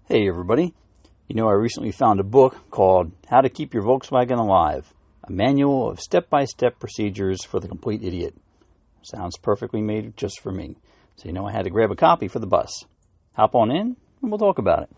Hey everybody, I recently found a book called How to Keep Your Volkswagen Alive, a manual of step-by-step procedures for the complete idiot. Sounds perfectly made just for me. So I had to grab a copy for the bus. Hop on in and we'll talk about it.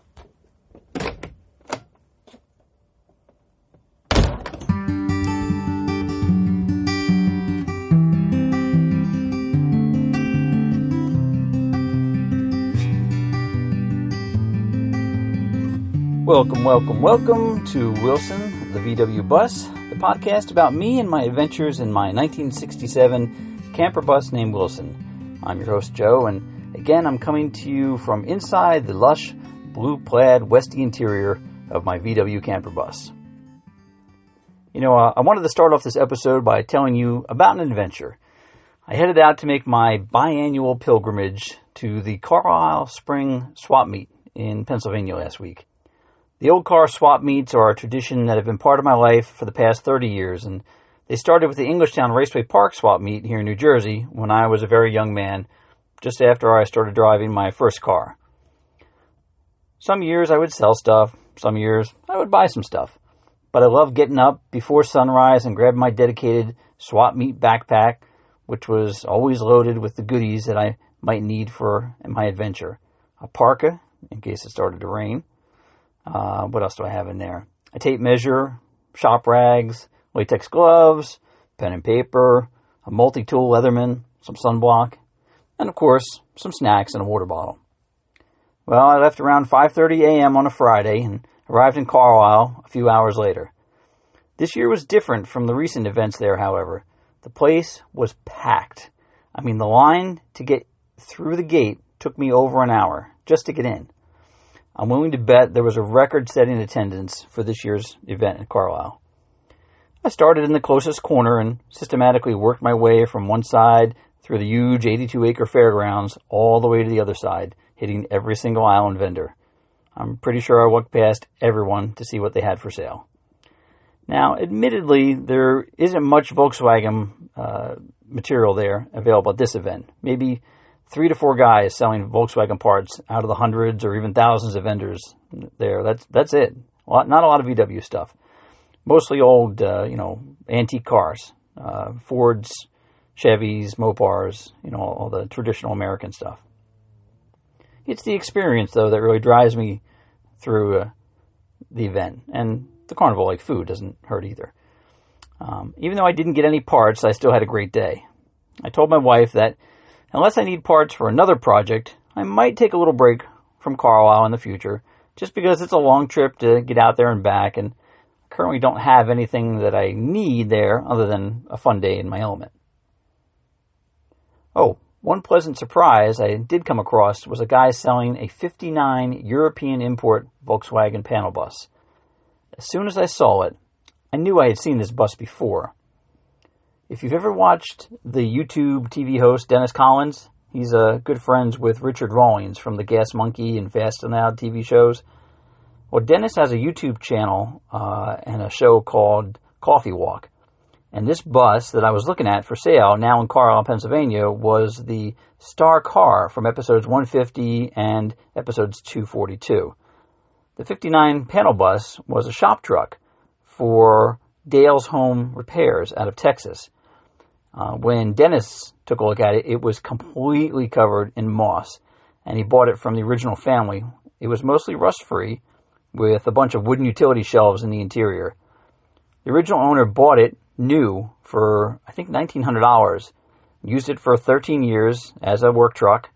Welcome to Wilson, the VW Bus, the podcast about me and my adventures in my 1967 camper bus named Wilson. I'm your host, Joe, and again, I'm coming to you from inside the lush, blue-plaid, westy interior of my VW camper bus. I wanted to start off this episode by telling you about an adventure. I headed out to make my biannual pilgrimage to the Carlisle Spring Swap Meet in Pennsylvania last week. The old car swap meets are a tradition that have been part of my life for the past 30 years, and they started with the Englishtown Raceway Park swap meet here in New Jersey when I was a very young man, just after I started driving my first car. Some years I would sell stuff, some years I would buy some stuff, but I loved getting up before sunrise and grabbing my dedicated swap meet backpack, which was always loaded with the goodies that I might need for my adventure. A parka, in case it started to rain. What else do I have in there? A tape measure, shop rags, latex gloves, pen and paper, a multi-tool Leatherman, some sunblock, and of course, some snacks and a water bottle. Well, I left around 5:30 a.m. on a Friday and arrived in Carlisle a few hours later. This year was different from the recent events there, however. The place was packed. The line to get through the gate took me over an hour just to get in. I'm willing to bet there was a record-setting attendance for this year's event in Carlisle. I started in the closest corner and systematically worked my way from one side through the huge 82-acre fairgrounds all the way to the other side, hitting every single aisle and vendor. I'm pretty sure I walked past everyone to see what they had for sale. Now, admittedly, there isn't much Volkswagen material there available at this event. Maybe 3 to 4 guys selling Volkswagen parts out of the hundreds or even thousands of vendors there. That's it. Not a lot of VW stuff. Mostly old, antique cars. Fords, Chevys, Mopars, all the traditional American stuff. It's the experience, though, that really drives me through the event. And the carnival-like food doesn't hurt either. Even though I didn't get any parts, I still had a great day. I told my wife that unless I need parts for another project, I might take a little break from Carlisle in the future, just because it's a long trip to get out there and back, and I currently don't have anything that I need there other than a fun day in my element. Oh, one pleasant surprise I did come across was a guy selling a '59 European import Volkswagen panel bus. As soon as I saw it, I knew I had seen this bus before. If you've ever watched the YouTube TV host Dennis Collins, he's good friends with Richard Rawlings from the Gas Monkey and Fast and Loud TV shows. Well, Dennis has a YouTube channel and a show called Coffee Walk. And this bus that I was looking at for sale, now in Carlisle, Pennsylvania, was the star car from episodes 150 and episodes 242. The '59 panel bus was a shop truck for Dale's Home Repairs out of Texas. When Dennis took a look at it, it was completely covered in moss, and he bought it from the original family. It was mostly rust-free, with a bunch of wooden utility shelves in the interior. The original owner bought it new for, I think, $1,900, used it for 13 years as a work truck,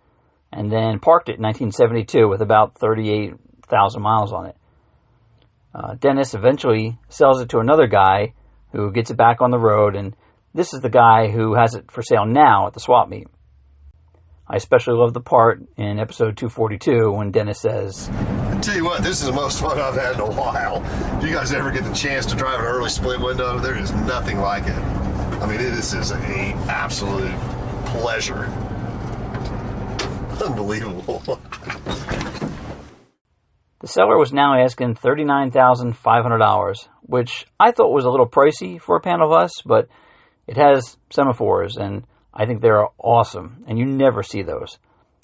and then parked it in 1972 with about 38,000 miles on it. Dennis eventually sells it to another guy who gets it back on the road, and this is the guy who has it for sale now at the swap meet. I especially love the part in episode 242 when Dennis says, I tell you what, this is the most fun I've had in a while. If you guys ever get the chance to drive an early split window, there is nothing like it. This is an absolute pleasure. Unbelievable. The seller was now asking $39,500, which I thought was a little pricey for a panel bus, but it has semaphores, and I think they're awesome, and you never see those.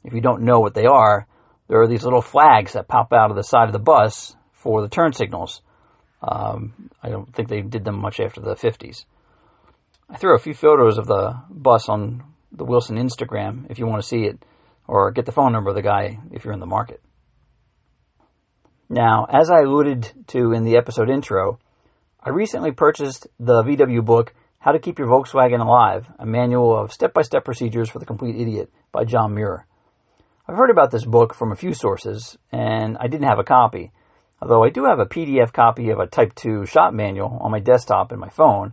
If you don't know what they are, there are these little flags that pop out of the side of the bus for the turn signals. I don't think they did them much after the 50s. I threw a few photos of the bus on the Wilson Instagram if you want to see it, or get the phone number of the guy if you're in the market. Now, as I alluded to in the episode intro, I recently purchased the VW book, How to Keep Your Volkswagen Alive, a manual of step-by-step procedures for the complete idiot by John Muir. I've heard about this book from a few sources, and I didn't have a copy, although I do have a PDF copy of a Type 2 shop manual on my desktop and my phone.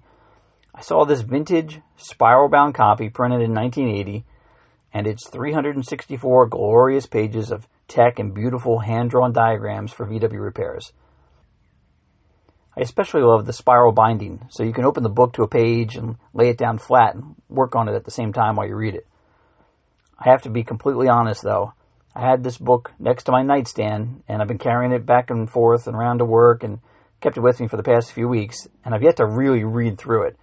I saw this vintage, spiral-bound copy printed in 1980, and its 364 glorious pages of tech and beautiful hand-drawn diagrams for VW repairs. I especially love the spiral binding, so you can open the book to a page and lay it down flat and work on it at the same time while you read it. I have to be completely honest, though. I had this book next to my nightstand, and I've been carrying it back and forth and around to work and kept it with me for the past few weeks, and I've yet to really read through it.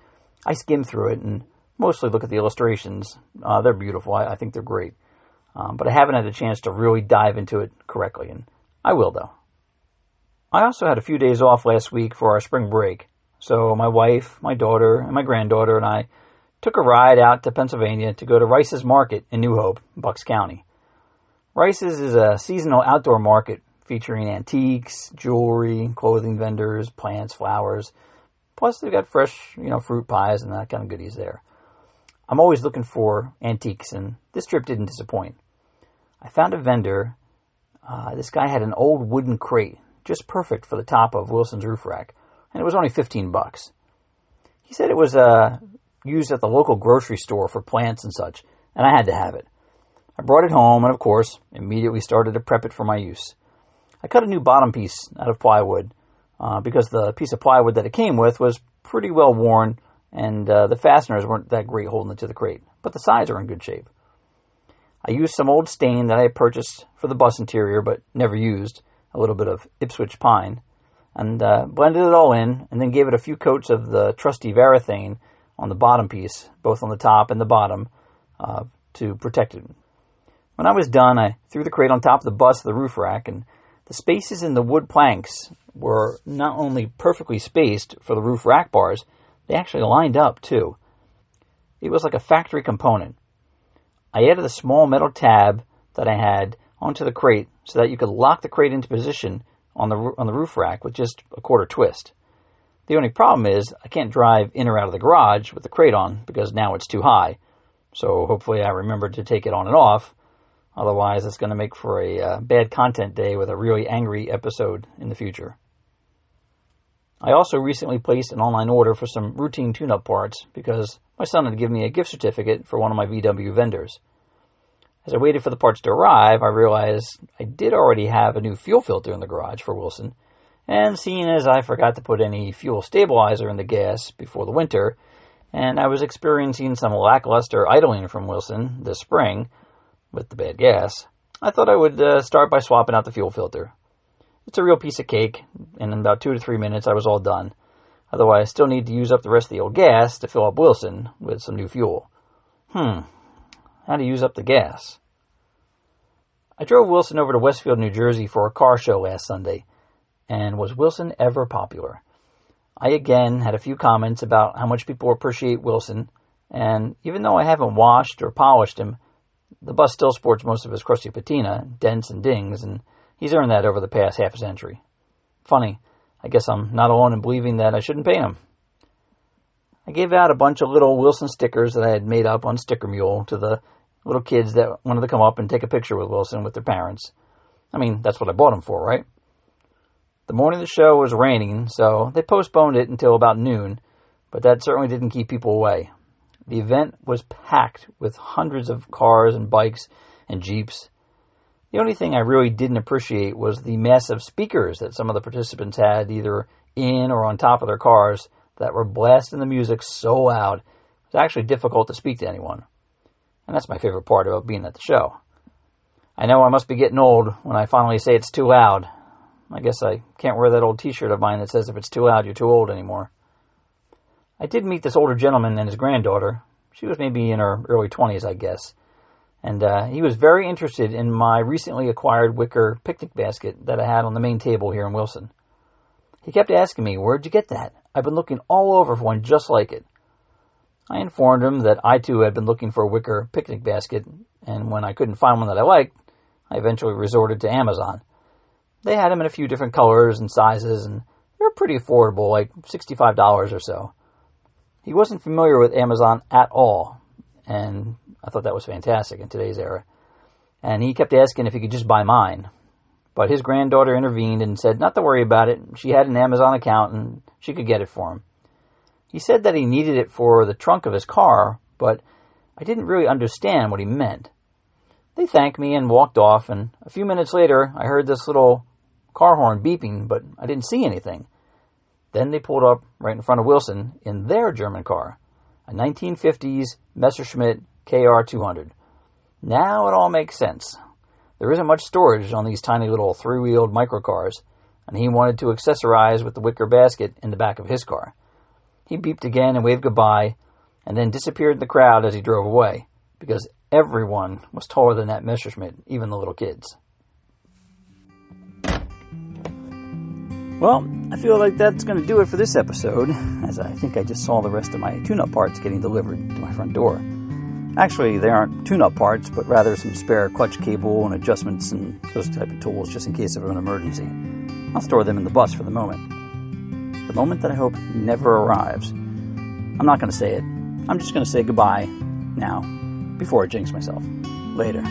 I skim through it and mostly look at the illustrations. They're beautiful. I think they're great. But I haven't had a chance to really dive into it correctly, and I will, though. I also had a few days off last week for our spring break, so my wife, my daughter, and my granddaughter and I took a ride out to Pennsylvania to go to Rice's Market in New Hope, Bucks County. Rice's is a seasonal outdoor market featuring antiques, jewelry, clothing vendors, plants, flowers. Plus, they've got fresh, fruit pies and that kind of goodies there. I'm always looking for antiques, and this trip didn't disappoint. I found a vendor. This guy had an old wooden crate, just perfect for the top of Wilson's roof rack, and it was only $15. He said it was used at the local grocery store for plants and such, and I had to have it. I brought it home and, of course, immediately started to prep it for my use. I cut a new bottom piece out of plywood because the piece of plywood that it came with was pretty well worn, and the fasteners weren't that great holding it to the crate, but the sides are in good shape. I used some old stain that I had purchased for the bus interior but never used, a little bit of Ipswich pine, and blended it all in, and then gave it a few coats of the trusty Varathane on the bottom piece, both on the top and the bottom, to protect it. When I was done, I threw the crate on top of the bus of the roof rack, and the spaces in the wood planks were not only perfectly spaced for the roof rack bars, they actually lined up too. It was like a factory component. I added a small metal tab that I had onto the crate so that you could lock the crate into position on the roof rack with just a quarter twist. The only problem is I can't drive in or out of the garage with the crate on because now it's too high. So hopefully I remembered to take it on and off. Otherwise, it's going to make for a bad content day with a really angry episode in the future. I also recently placed an online order for some routine tune-up parts because my son had given me a gift certificate for one of my VW vendors. As I waited for the parts to arrive, I realized I did already have a new fuel filter in the garage for Wilson, and seeing as I forgot to put any fuel stabilizer in the gas before the winter, and I was experiencing some lackluster idling from Wilson this spring with the bad gas, I thought I would start by swapping out the fuel filter. It's a real piece of cake, and in about 2 to 3 minutes I was all done. Although I still need to use up the rest of the old gas to fill up Wilson with some new fuel. How to use up the gas. I drove Wilson over to Westfield, New Jersey for a car show last Sunday, and was Wilson ever popular? I again had a few comments about how much people appreciate Wilson, and even though I haven't washed or polished him, the bus still sports most of his crusty patina, dents and dings, and he's earned that over the past half a century. Funny, I guess I'm not alone in believing that I shouldn't paint him. I gave out a bunch of little Wilson stickers that I had made up on Sticker Mule to the little kids that wanted to come up and take a picture with Wilson with their parents. I mean, that's what I bought him for, right? The morning of the show was raining, so they postponed it until about noon, but that certainly didn't keep people away. The event was packed with hundreds of cars and bikes and Jeeps. The only thing I really didn't appreciate was the massive speakers that some of the participants had either in or on top of their cars that were blasting the music so loud it was actually difficult to speak to anyone. And that's my favorite part about being at the show. I know I must be getting old when I finally say it's too loud. I guess I can't wear that old t-shirt of mine that says if it's too loud, you're too old anymore. I did meet this older gentleman and his granddaughter. She was maybe in her early 20s, I guess. And he was very interested in my recently acquired wicker picnic basket that I had on the main table here in Wilson. He kept asking me, "Where'd you get that? I've been looking all over for one just like it." I informed him that I too had been looking for a wicker picnic basket, and when I couldn't find one that I liked, I eventually resorted to Amazon. They had them in a few different colors and sizes, and they were pretty affordable, like $65 or so. He wasn't familiar with Amazon at all, and I thought that was fantastic in today's era. And he kept asking if he could just buy mine. But his granddaughter intervened and said not to worry about it. She had an Amazon account and she could get it for him. He said that he needed it for the trunk of his car, but I didn't really understand what he meant. They thanked me and walked off, and a few minutes later I heard this little car horn beeping, but I didn't see anything. Then they pulled up right in front of Wilson in their German car, a 1950s Messerschmitt KR200. Now it all makes sense. There isn't much storage on these tiny little three-wheeled microcars, and he wanted to accessorize with the wicker basket in the back of his car. He beeped again and waved goodbye, and then disappeared in the crowd as he drove away, because everyone was taller than that Messerschmitt, even the little kids. Well, I feel like that's going to do it for this episode, as I think I just saw the rest of my tune-up parts getting delivered to my front door. Actually, they aren't tune-up parts, but rather some spare clutch cable and adjustments and those type of tools just in case of an emergency. I'll store them in the bus for the moment. The moment that I hope never arrives. I'm not going to say it. I'm just going to say goodbye now, before I jinx myself. Later.